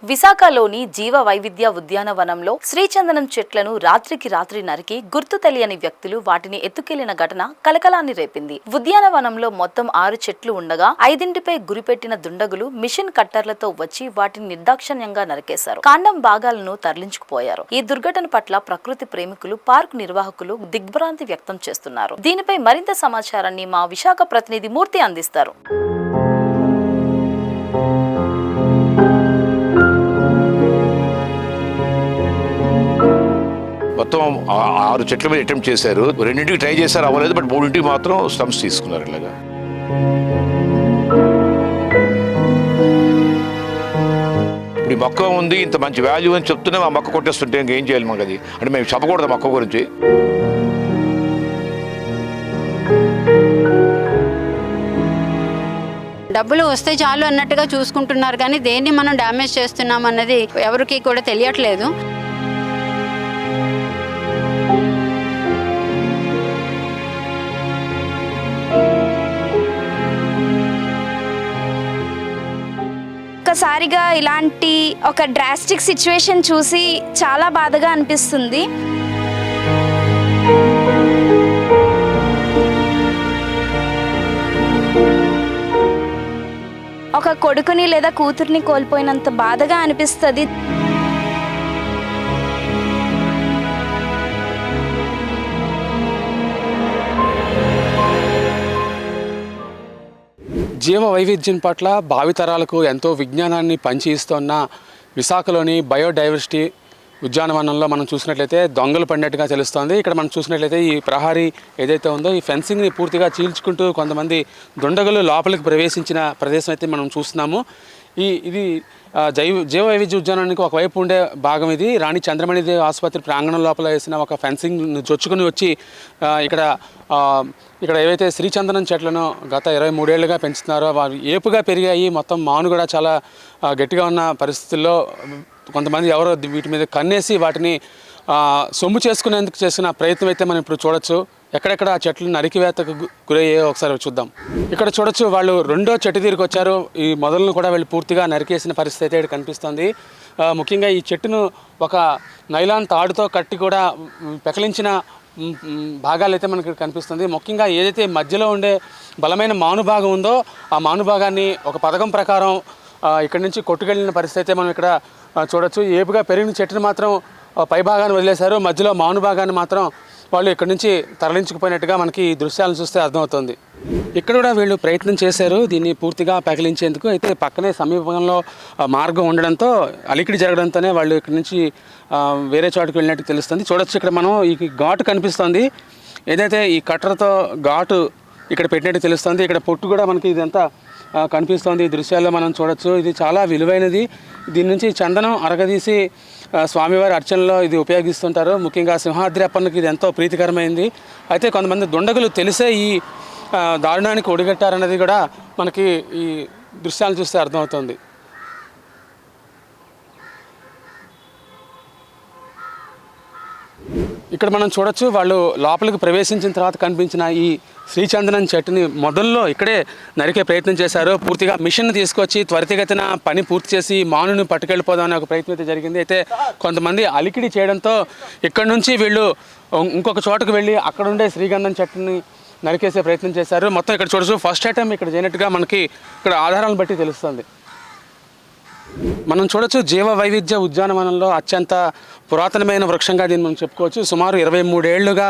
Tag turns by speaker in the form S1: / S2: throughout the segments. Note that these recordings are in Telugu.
S1: విశాఖలోని జీవ వైవిధ్య ఉద్యానవనంలో శ్రీచందనం చెట్లను రాత్రికి రాత్రి నరికి గుర్తు తెలియని వ్యక్తులు వాటిని ఎత్తుకెళ్లిన ఘటన కలకలాన్ని రేపింది. ఉద్యానవనంలో మొత్తం 6 చెట్లు ఉండగా 5పై గురిపెట్టిన దుండగులు మిషన్ కట్టర్లతో వచ్చి వాటిని నిర్దాక్షణ్యంగా నరికేశారు. కాండం భాగాలను తరలించుకుపోయారు. ఈ దుర్ఘటన పట్ల ప్రకృతి ప్రేమికులు, పార్క్ నిర్వాహకులు దిగ్భ్రాంతి వ్యక్తం చేస్తున్నారు. దీనిపై మరింత సమాచారాన్ని మా విశాఖ ప్రతినిధి మూర్తి అందిస్తారు.
S2: మొత్తం 6 చెట్ల మీద అటెంప్ట్ చేశారు. 2ంటికి ట్రై చేశారు, అవ్వలేదు. బట్ 3ంటికి మాత్రం స్టంప్స్ తీసుకున్నారు. ఇలాగా ఇప్పుడు ఈ మొక్క ఉంది, ఇంత మంచి వాల్యూ అని చెప్తూనే ఆ మొక్క కొట్టేస్తుంటే ఇంకేం చేయాలి మాకు? అది అంటే మేము చెప్పకూడదు మొక్క గురించి.
S3: డబ్బులు వస్తే చాలు అన్నట్టుగా చూసుకుంటున్నారు, కానీ దేన్ని మనం డ్యామేజ్ చేస్తున్నాం అన్నది ఎవరికి కూడా తెలియట్లేదు.
S4: ఒక్కసారిగా ఇలాంటి ఒక డ్రాస్టిక్ సిచ్యువేషన్ చూసి చాలా బాధగా అనిపిస్తుంది. ఒక కొడుకుని లేదా కూతుర్ని కోల్పోయినంత బాధగా అనిపిస్తుంది.
S5: జీవ వైవిధ్యం పట్ల భావితరాలకు ఎంతో విజ్ఞానాన్ని పంచి ఇస్తున్న విశాఖలోని బయోడైవర్సిటీ ఉద్యానవనంలో మనం చూసినట్లయితే దొంగలు పడినట్టుగా తెలుస్తోంది. ఇక్కడ మనం చూసినట్లయితే ఈ ప్రహారీ ఏదైతే ఉందో ఈ ఫెన్సింగ్ని పూర్తిగా చీల్చుకుంటూ కొంతమంది దుండగులు లోపలికి ప్రవేశించిన ప్రదేశం అయితే మనం చూస్తున్నాము. ఇది జీవ వైవిధ్య ఉద్యానానికి ఒకవైపు ఉండే భాగం. ఇది రాణి చంద్రమణిదేవి ఆసుపత్రి ప్రాంగణం లోపల వేసిన ఒక ఫెన్సింగ్ జొచ్చుకుని వచ్చి ఇక్కడ ఏవైతే శ్రీచందనం చెట్లను గత 23 ఏళ్లుగా పెంచుతున్నారో అవి ఏపుగా పెరిగాయి. మొత్తం మాను కూడా చాలా గట్టిగా ఉన్న పరిస్థితుల్లో కొంతమంది ఎవరో వీటి మీద కన్నేసి వాటిని సొమ్ము చేసుకునేందుకు చేసిన ప్రయత్నం అయితే మనం ఇప్పుడు చూడొచ్చు. ఎక్కడెక్కడ ఆ చెట్లు నరికివేతకు గురయ్యే ఒకసారి చూద్దాం. ఇక్కడ చూడొచ్చు, వాళ్ళు 2వ చెట్టు తీరికి వచ్చారు. ఈ మొదలను కూడా వీళ్ళు పూర్తిగా నరికేసిన పరిస్థితి అయితే కనిపిస్తుంది. ముఖ్యంగా ఈ చెట్టును ఒక నైలాన్ తాడుతో కట్టి కూడా పెకలించిన భాగాలు అయితే మనకి కనిపిస్తుంది. ముఖ్యంగా ఏదైతే మధ్యలో ఉండే బలమైన మానుభాగం ఉందో ఆ మానుభాగాన్ని ఒక పథకం ప్రకారం ఇక్కడి నుంచి కొట్టుకెళ్ళిన పరిస్థితి అయితే మనం ఇక్కడ చూడొచ్చు. ఏపుగా పెరిగిన చెట్టును మాత్రం పై భాగాన్ని వదిలేశారు, మధ్యలో మాను భాగాన్ని మాత్రం వాళ్ళు ఇక్కడి నుంచి తరలించుకుపోయినట్టుగా మనకి ఈ దృశ్యాలను చూస్తే అర్థమవుతుంది. ఇక్కడ కూడా వీళ్ళు ప్రయత్నం చేశారు దీన్ని పూర్తిగా పెకలించేందుకు. అయితే పక్కనే సమీపంలో మార్గం ఉండడంతో అలికిడి జరగడంతోనే వాళ్ళు ఇక్కడి నుంచి వేరే చోటుకు వెళ్ళినట్టు తెలుస్తుంది. చూడొచ్చు, ఇక్కడ మనం ఈ ఘాటు కనిపిస్తుంది. ఏదైతే ఈ కట్టర్తో ఘాటు ఇక్కడ పెట్టినట్టు తెలుస్తుంది. ఇక్కడ పొట్టు కూడా మనకి ఇదంతా కనిపిస్తోంది. ఈ దృశ్యాల్లో మనం చూడొచ్చు. ఇది చాలా విలువైనది. దీని నుంచి చందనం అరగదీసి స్వామివారి అర్చనలో ఇది ఉపయోగిస్తుంటారు. ముఖ్యంగా సింహాద్రి అప్పన్నకి ఇది ఎంతో ప్రీతికరమైంది. అయితే కొంతమంది దుండగులు తెలిసే ఈ దారుణానికి ఒడిగట్టారన్నది కూడా మనకి ఈ దృశ్యాలు చూస్తే అర్థమవుతుంది. ఇక్కడ మనం చూడొచ్చు, వాళ్ళు లోపలికి ప్రవేశించిన తర్వాత కనిపించిన ఈ శ్రీచందనం చెట్టుని మొదల్లో ఇక్కడే నరికే ప్రయత్నం చేశారు. పూర్తిగా మిషన్ తీసుకొచ్చి త్వరితగతిన పని పూర్తి చేసి మానుని పట్టుకెళ్ళిపోదామనే ఒక ప్రయత్నం అయితే జరిగింది. అయితే కొంతమంది అలికిడి చేయడంతో ఇక్కడ నుంచి వీళ్ళు ఇంకొక చోటుకు వెళ్ళి అక్కడ ఉండే శ్రీగంధం చెట్టుని నరికేసే ప్రయత్నం చేశారు. మొత్తం ఇక్కడ చూడొచ్చు, ఫస్ట్ ఐటమ్ ఇక్కడ చేయనట్టుగా మనకి ఇక్కడ ఆధారాలను బట్టి తెలుస్తుంది. మనం చూడొచ్చు, జీవ వైవిధ్య ఉద్యానవనంలో అత్యంత పురాతనమైన వృక్షంగా దీన్ని మనం చెప్పుకోవచ్చు. సుమారు 23 ఏళ్లుగా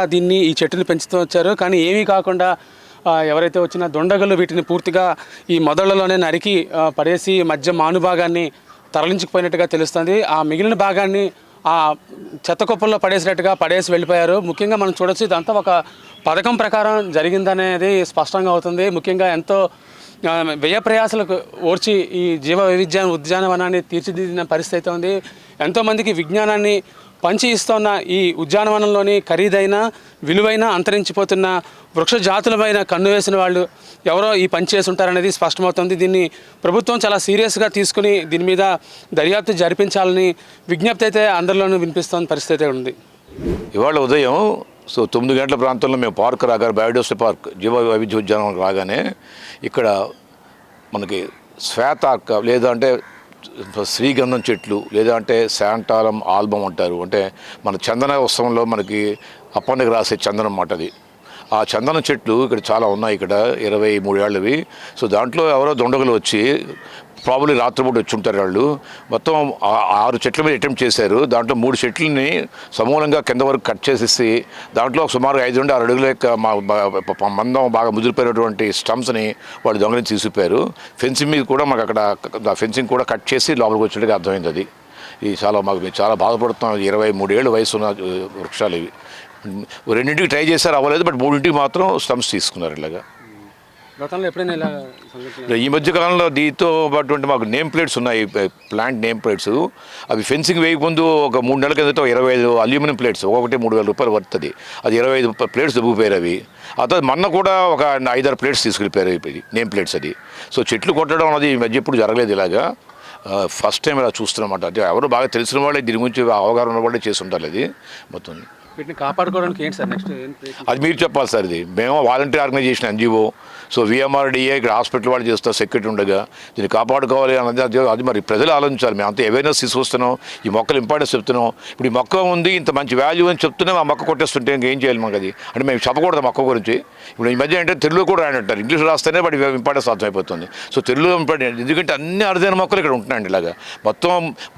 S5: ఈ చెట్టుని పెంచుతూ వచ్చారు. కానీ ఏమీ కాకుండా ఎవరైతే వచ్చిన దుండగులు వీటిని పూర్తిగా ఈ మొదళ్లలోనే నరికి పడేసి మధ్య మానుభాగాన్ని తరలించుకుపోయినట్టుగా తెలుస్తుంది. ఆ మిగిలిన భాగాన్ని ఆ చెత్త కుప్పల్లో పడేసి వెళ్ళిపోయారు. ముఖ్యంగా మనం చూడొచ్చు, ఇదంతా ఒక పథకం ప్రకారం జరిగిందనేది స్పష్టంగా అవుతుంది. ముఖ్యంగా ఎంతో వ్యయ ప్రయాసాలకు ఓర్చి ఈ జీవ వైవిధ్య ఉద్యానవనాన్ని తీర్చిదిద్దిన పరిస్థితి అయితే ఉంది. ఎంతోమందికి విజ్ఞానాన్ని పంచి ఇస్తున్న ఈ ఉద్యానవనంలోని ఖరీదైన, విలువైన, అంతరించిపోతున్న వృక్ష జాతులపైన కన్ను వేసిన వాళ్ళు ఎవరో ఈ పని చేసి ఉంటారనేది స్పష్టమవుతుంది. దీన్ని ప్రభుత్వం చాలా సీరియస్గా తీసుకుని దీని మీద దర్యాప్తు జరిపించాలని విజ్ఞప్తి అయితే అందరిలోనూ వినిపిస్తున్న పరిస్థితి ఉంది.
S2: ఇవాళ ఉదయం 9 గంటల ప్రాంతంలో మేము పార్క్ రాగానే, బయోడైవర్సిటీ పార్క్ జీవ వైవిధ్య ఉద్యానం రాగానే ఇక్కడ మనకి శ్వేతార్క లేదంటే శ్రీగంధం చెట్లు లేదా అంటే శాంటాలం ఆల్బమ్ అంటారు. అంటే మన చందన ఉత్సవంలో మనకి అప్పన్నకి రాసే చందనం అన్నమాట అది. ఆ చందనం చెట్లు ఇక్కడ చాలా ఉన్నాయి, ఇక్కడ 23 ఏళ్ళవి. సో దాంట్లో ఎవరో దొండగలు వచ్చి ప్రాబ్లీ రాత్రిపూట వచ్చి ఉంటారు వాళ్ళు. మొత్తం 6 చెట్ల మీద అటెంప్ట్ చేశారు. దాంట్లో 3 చెట్లని సమూలంగా కింద వరకు కట్ చేసేసి దాంట్లో సుమారు 5 నుండి 6 అడుగుల యొక్క మందం బాగా ముదిరిపోయినటువంటి స్టమ్స్ని వాళ్ళు దొంగలించి తీసుకుపోయారు. ఫెన్సింగ్ మీద కూడా మాకు అక్కడ ఫెన్సింగ్ కూడా కట్ చేసి లోపలికి వచ్చినట్టుగా అర్థమైంది. అది ఇది మేము చాలా బాధపడుతున్నాం. 23 ఏళ్ళ వయసు ఉన్న వృక్షాలు ఇవి. 2ంటికి ట్రై చేశారు, అవ్వలేదు. బట్ 3ంటికి మాత్రం స్టమ్స్ తీసుకున్నారు. ఇలాగా
S5: గతంలో ఎప్పుడైనా ఇలా
S2: ఈ మధ్య కాలంలో దీంతో పాటు మాకు నేమ్ ప్లేట్స్ ఉన్నాయి, ప్లాంట్ నేమ్ ప్లేట్స్. అవి ఫెన్సింగ్ వేయకముందు ఒక 3 నెలల కిందట 25 అల్యూమినియం ప్లేట్స్, ఒక్కొక్కటి 3,000 రూపాయలు పడుతుంది. అది 25 ప్లేట్స్ దొబ్బిపోయారు అవి. ఆ తర్వాత మొన్న కూడా ఒక 5-6 ప్లేట్స్ తీసుకెళ్ళిపోయారు నేమ్ ప్లేట్స్. అది సో చెట్లు కొట్టడం అనేది ఈ మధ్య ఎప్పుడు జరగలేదు ఇలాగా. ఫస్ట్ టైం ఇలా చూస్తున్నమాట. అంటే ఎవరు బాగా తెలిసిన వాళ్ళే దీని గురించి అవగాహన ఉన్న వాళ్ళే చేసి ఉంటారు. అది మొత్తం
S5: వీటిని కాపాడుకోవడానికి ఏంటి సార్ నెక్స్ట్?
S2: అది మీరు చెప్పాలి సార్. ఇది మేము volunteer organization NGO. So VMRDA ఇక్కడ హాస్పిటల్ వాళ్ళు చేస్తారు సెక్యూరిటీ ఉండగా. దీన్ని కాపాడుకోవాలి అన్నది అది మరి ప్రజలు ఆలోచించాలి. మేము అంతా అవేర్నెస్ తీసుకొస్తున్నాం, ఈ మొక్కలు ఇంపార్టెన్స్ చెప్తున్నాం. ఇప్పుడు ఈ మొక్క ఉంది, ఇంత మంచి వాల్యూ అని చెప్తున్నాం, ఆ మొక్క కొట్టేస్తుంటే ఇంకేం చేయాలి మాకు? అది అంటే మేము చెప్పకూడదు మొక్క గురించి. ఇప్పుడు ఈ మధ్య అంటే తెలుగులో కూడా రాయంటారు, ఇంగ్లీష్ రాస్తేనే వాటి ఇంపార్టెన్స్ అర్థమైపోతుంది. సో తెలుగులో ఇంపార్టెంట్, ఎందుకంటే అన్ని అరుదైన మొక్కలు ఇక్కడ ఉంటున్నాయండి. ఇలాగా మొత్తం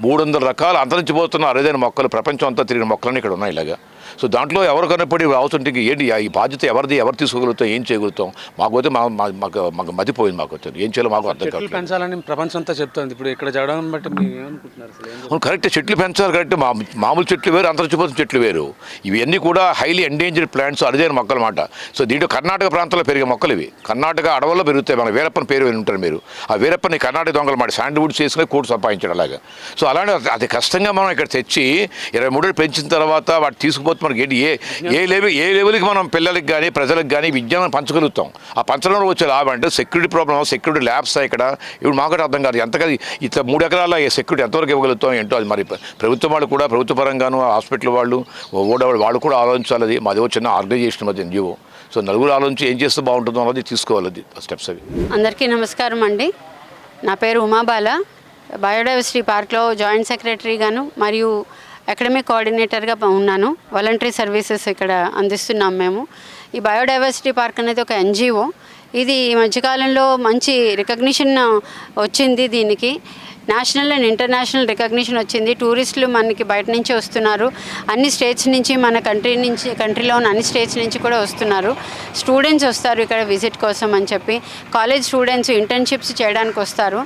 S2: 300 రకాల అంతరించిపోతున్న అరుదైన మొక్కలు, ప్రపంచం అంతా తిరిగిన మొక్కలన్నీ ఇక్కడ ఉన్నాయి ఇలాగా. సో దాంట్లో ఎవరు కనపడి అవసరంకి ఏంటి ఈ బాధ్యత ఎవరిది, ఎవరు తీసుకోగలుగుతాం, ఏం చేయగలుగుతాం? మాకు మాకు మతిపోయింది. మాకు ఏం చేయాలో మాకు అర్థం కాదు.
S5: పెంచాలని ప్రపంచం అంతా చెప్తుంది. ఇప్పుడు ఇక్కడ జరగడం బట్టి మీరు ఏమనుకుంటున్నారు?
S2: కరెక్ట్, చెట్లు పెంచాలి. కరెక్ట్. మామూలు చెట్లు వేరు, అంతరించిపోతున్న చెట్లు వేరు. ఇవన్నీ కూడా హైలీ ఎండేంజర్డ్ ప్లాంట్స్, అరుదైన మొక్కలు అన్నమాట. సో దీంట్లో కర్ణాటక ప్రాంతంలో పెరిగే మొక్కలు ఇవి. కర్ణాటక అడవుల్లో పెరుగుతాయి. మన వీరప్పని పేరు విని ఉంటారు మీరు. ఆ వీరప్పని కర్ణాటక దొంగలు మాట శాండ్వుడ్స్ చేసుకుని కోర్టు సంపాదించాడు అలాగా. సో అలాంటి అది కష్టంగా మనం ఇక్కడ తెచ్చి 23 ఏళ్ళు పెంచిన తర్వాత వాటి తీసుకుపోతే మనకి ఏంటి ఏ లెవెల్కి మనం పిల్లలకి కానీ ప్రజలకు కానీ విజ్ఞానం పంచగలుగుతాం? ఆ పంచడంలో వచ్చే లాభం అంటే సెక్యూరిటీ ప్రాబ్లమ్, సెక్యూరిటీ ల్యాబ్స్ ఇక్కడ ఇప్పుడు మాకు అర్థం కాదు. ఎంతగా ఇట్లా 3 ఎకరాల సెక్యూరిటీ ఎంతవరకు ఇవ్వగలుగుతాం ఏంటో. అది మరి ప్రభుత్వం వాళ్ళు కూడా, ప్రభుత్వ పరంగాను హాస్పిటల్ వాళ్ళు వాళ్ళు కూడా ఆలోచించాలి. అది మాది చిన్న ఆర్గనైజేషన్ మధ్య NGO. సో నలుగురు ఆలోచించి ఏం చేస్తే బాగుంటుందో అన్నది తీసుకోవాలి. అది స్టెప్స్ అవి.
S3: అందరికీ నమస్కారం అండి. నా పేరు ఉమాబాల. బయోడైవర్సిటీ పార్క్లో జాయింట్ సెక్రటరీగాను మరియు అకాడమిక్ కోఆర్డినేటర్గా ఉన్నాను. వాలంటరీ సర్వీసెస్ ఇక్కడ అందిస్తున్నాం మేము. ఈ బయోడైవర్సిటీ పార్క్ అనేది ఒక NGO. ఇది ఈ మధ్యకాలంలో మంచి రికగ్నిషన్ వచ్చింది. దీనికి నేషనల్ అండ్ ఇంటర్నేషనల్ రికగ్నిషన్ వచ్చింది. టూరిస్టులు మనకి బయట నుంచి వస్తున్నారు, అన్ని స్టేట్స్ నుంచి, మన కంట్రీలో ఉన్న అన్ని స్టేట్స్ నుంచి కూడా వస్తున్నారు. స్టూడెంట్స్ వస్తారు ఇక్కడ విజిట్ కోసం అని చెప్పి. కాలేజ్ స్టూడెంట్స్ ఇంటర్న్షిప్స్ చేయడానికి వస్తారు.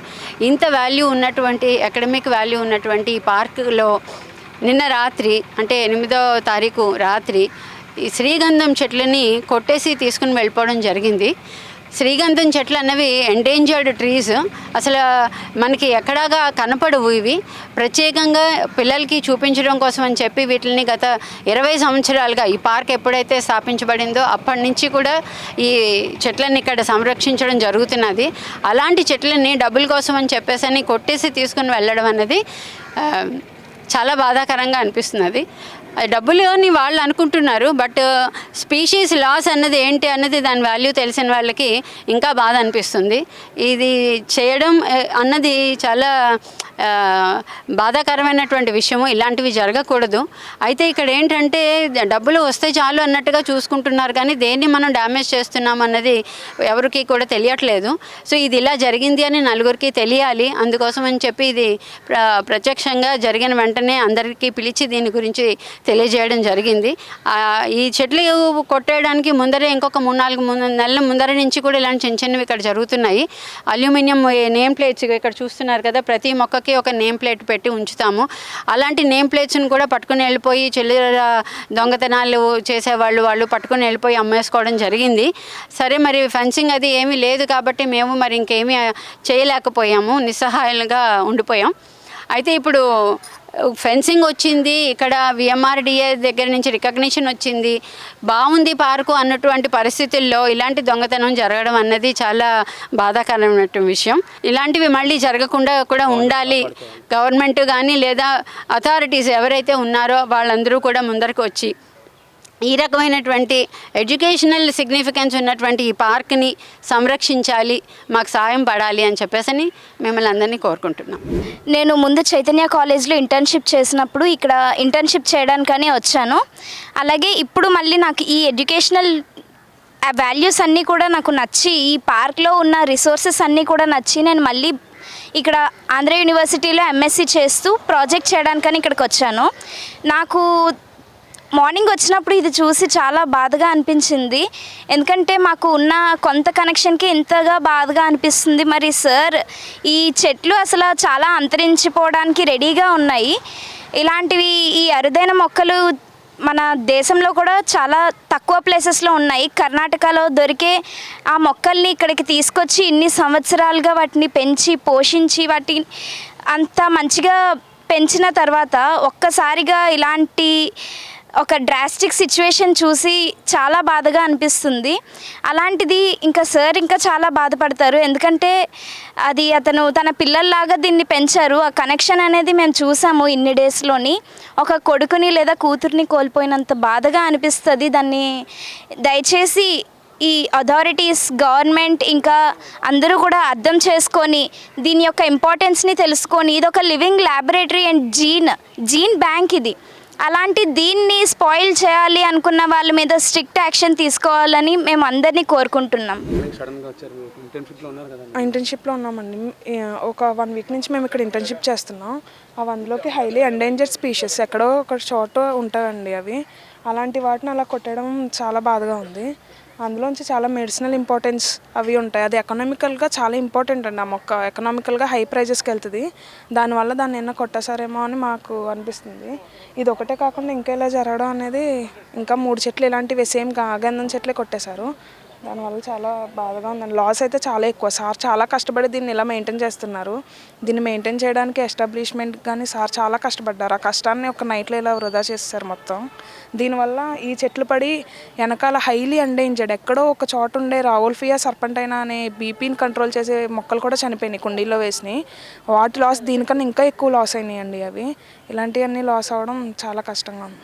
S3: ఇంత వాల్యూ ఉన్నటువంటి, అకాడమిక్ వాల్యూ ఉన్నటువంటి ఈ పార్కులో నిన్న రాత్రి అంటే 8వ తారీఖు రాత్రి ఈ శ్రీగంధం చెట్లని కొట్టేసి తీసుకుని వెళ్ళిపోవడం జరిగింది. శ్రీగంధం చెట్లు అన్నవి ఎండేంజర్డ్ ట్రీస్. అసలు మనకి ఎక్కడాగా కనపడవు ఇవి. ప్రత్యేకంగా పిల్లలకి చూపించడం కోసం అని చెప్పి వీటిని గత 20 సంవత్సరాలుగా ఈ పార్క్ ఎప్పుడైతే స్థాపించబడిందో అప్పటి నుంచి కూడా ఈ చెట్లని ఇక్కడ సంరక్షించడం జరుగుతున్నది. అలాంటి చెట్లని డబ్బుల కోసం అని చెప్పేసి కొట్టేసి తీసుకుని వెళ్ళడం అన్నది చాలా బాధాకరంగా అనిపిస్తున్నది. డబ్బులు అని వాళ్ళు అనుకుంటున్నారు, బట్ స్పీషీస్ లాస్ అన్నది ఏంటి అన్నది దాని వాల్యూ తెలిసిన వాళ్ళకి ఇంకా బాధ అనిపిస్తుంది. ఇది చేయడం అన్నది చాలా బాధాకరమైనటువంటి విషయము. ఇలాంటివి జరగకూడదు. అయితే ఇక్కడ ఏంటంటే డబ్బులు వస్తే చాలు అన్నట్టుగా చూసుకుంటున్నారు, కానీ దేన్ని మనం డ్యామేజ్ చేస్తున్నాం అన్నది ఎవరికి కూడా తెలియట్లేదు. సో ఇది ఇలా జరిగింది అని నలుగురికి తెలియాలి. అందుకోసం అని చెప్పి ఇది ప్రత్యక్షంగా జరిగిన వెంటనే అందరికీ పిలిచి దీని గురించి తెలియజేయడం జరిగింది. ఈ చెట్లు కొట్టేయడానికి ముందరే ఇంకొక 3-4 నెలల ముందర నుంచి కూడా ఇలాంటి చిన్నవి ఇక్కడ జరుగుతున్నాయి. అల్యూమినియం నేమ్ ప్లేట్స్ ఇక్కడ చూస్తున్నారు కదా, ప్రతి మొక్కకి ఒక నేమ్ ప్లేట్ పెట్టి ఉంచుతాము. అలాంటి నేమ్ ప్లేట్స్ని కూడా పట్టుకుని వెళ్ళిపోయి చిల్లర దొంగతనాలు చేసేవాళ్ళు పట్టుకుని వెళ్ళిపోయి అమ్మేసుకోవడం జరిగింది. సరే, మరి ఫెన్సింగ్ అది ఏమీ లేదు కాబట్టి మేము మరి ఇంకేమీ చేయలేకపోయాము, నిస్సహాయాలుగా ఉండిపోయాం. అయితే ఇప్పుడు ఫెన్సింగ్ వచ్చింది, ఇక్కడ VMRDA దగ్గర నుంచి రికగ్నిషన్ వచ్చింది, బాగుంది పార్కు అన్నటువంటి పరిస్థితుల్లో ఇలాంటి దొంగతనం జరగడం అన్నది చాలా బాధాకరమైన విషయం. ఇలాంటివి మళ్ళీ జరగకుండా కూడా ఉండాలి. గవర్నమెంట్ కానీ లేదా అథారిటీస్ ఎవరైతే ఉన్నారో వాళ్ళందరూ కూడా ముందరకు వచ్చి ఈ రకమైనటువంటి ఎడ్యుకేషనల్ సిగ్నిఫికెన్స్ ఉన్నటువంటి ఈ పార్క్ని సంరక్షించాలి, మాకు సాయం పడాలి అని చెప్పేసి మిమ్మల్ని అందరినీ కోరుకుంటున్నాం.
S4: నేను ముందు చైతన్య కాలేజ్లో ఇంటర్న్షిప్ చేసినప్పుడు ఇక్కడ ఇంటర్న్షిప్ చేయడానికనే వచ్చాను. అలాగే ఇప్పుడు మళ్ళీ నాకు ఈ ఎడ్యుకేషనల్ వాల్యూస్ అన్నీ కూడా నాకు నచ్చి, ఈ పార్క్లో ఉన్న రిసోర్సెస్ అన్నీ కూడా నచ్చి నేను మళ్ళీ ఇక్కడ ఆంధ్ర యూనివర్సిటీలో ఎంఎస్సి చేస్తూ ప్రాజెక్ట్ చేయడానికని ఇక్కడికి వచ్చాను. నాకు మార్నింగ్ వచ్చినప్పుడు ఇది చూసి చాలా బాధగా అనిపించింది. ఎందుకంటే మాకు ఉన్న కొంత కనెక్షన్కి ఇంతగా బాధగా అనిపిస్తుంది. మరి సార్, ఈ చెట్లు అసలు చాలా అంతరించిపోవడానికి రెడీగా ఉన్నాయి. ఇలాంటివి ఈ అరుదైన మొక్కలు మన దేశంలో కూడా చాలా తక్కువ ప్లేసెస్లో ఉన్నాయి. కర్ణాటకలో దొరికే ఆ మొక్కల్ని ఇక్కడికి తీసుకొచ్చి ఇన్ని సంవత్సరాలుగా వాటిని పెంచి పోషించి వాటిని అంత మంచిగా పెంచిన తర్వాత ఒక్కసారిగా ఇలాంటి ఒక డ్రాస్టిక్ సిచ్యువేషన్ చూసి చాలా బాధగా అనిపిస్తుంది. అలాంటిది ఇంకా సార్ ఇంకా చాలా బాధపడతారు. ఎందుకంటే అది అతను తన పిల్లల్లాగా దీన్ని పెంచారు. ఆ కనెక్షన్ అనేది మేము చూసాము ఇన్ని డేస్లోని. ఒక కొడుకుని లేదా కూతుర్ని కోల్పోయినంత బాధగా అనిపిస్తుంది. దాన్ని దయచేసి ఈ అథారిటీస్, గవర్నమెంట్ ఇంకా అందరూ కూడా అర్థం చేసుకొని దీని యొక్క ఇంపార్టెన్స్ని తెలుసుకొని, ఇది ఒక living laboratory and gene bank ఇది. అలాంటి దీన్ని స్పాయిల్ చేయాలి అనుకున్న వాళ్ళ మీద స్ట్రిక్ట్ యాక్షన్ తీసుకోవాలని మేము అందరినీ కోరుకుంటున్నాం.
S6: ఇంటర్న్షిప్లో ఉన్నామండి. ఒక 1 వీక్ నుంచి మేము ఇక్కడ ఇంటర్న్షిప్ చేస్తున్నాం. అందులోకి హైలీ ఎండేంజర్డ్ స్పీషీస్ ఎక్కడో ఒక చోట ఉంటాయండి అవి. అలాంటి వాటిని అలా కొట్టడం చాలా బాధగా ఉంది. అందులోంచి చాలా మెడిసినల్ ఇంపార్టెన్స్ అవి ఉంటాయి. అది ఎకనామికల్గా చాలా ఇంపార్టెంట్ అండి. ఆ మొక్క ఎకనామికల్గా హై ప్రైజెస్కి వెళ్తుంది. దానివల్ల దాన్ని ఏమన్నా కొట్టేసారేమో అని మాకు అనిపిస్తుంది. ఇది ఒకటే కాకుండా ఇంకా ఇలా జరగడం అనేది, ఇంకా 3 చెట్లు ఇలాంటివి సేమ్ గంధం చెట్లే కొట్టేశారు. దానివల్ల చాలా బాధగా ఉందండి. లాస్ అయితే చాలా ఎక్కువ. సార్ చాలా కష్టపడి దీన్ని ఇలా మెయింటైన్ చేస్తున్నారు. దీన్ని మెయింటైన్ చేయడానికి ఎస్టాబ్లిష్మెంట్ కానీ సార్ చాలా కష్టపడ్డారు. ఆ కష్టాన్ని ఒక నైట్లో ఇలా వృధా చేస్తారు మొత్తం. దీనివల్ల ఈ చెట్లు పడి వెనకాల హైలీ ఎండేంజర్డ్ ఎక్కడో ఒక చోట ఉండే రావుల్ఫియా సర్పంటైనా అనే బీపీని కంట్రోల్ చేసే మొక్కలు కూడా చనిపోయినాయి కుండీల్లో వేసినాయి. వాటి లాస్ దీనికన్నా ఇంకా ఎక్కువ లాస్ అయినాయండి అవి. ఇలాంటివన్నీ లాస్ అవ్వడం చాలా కష్టంగా ఉంది.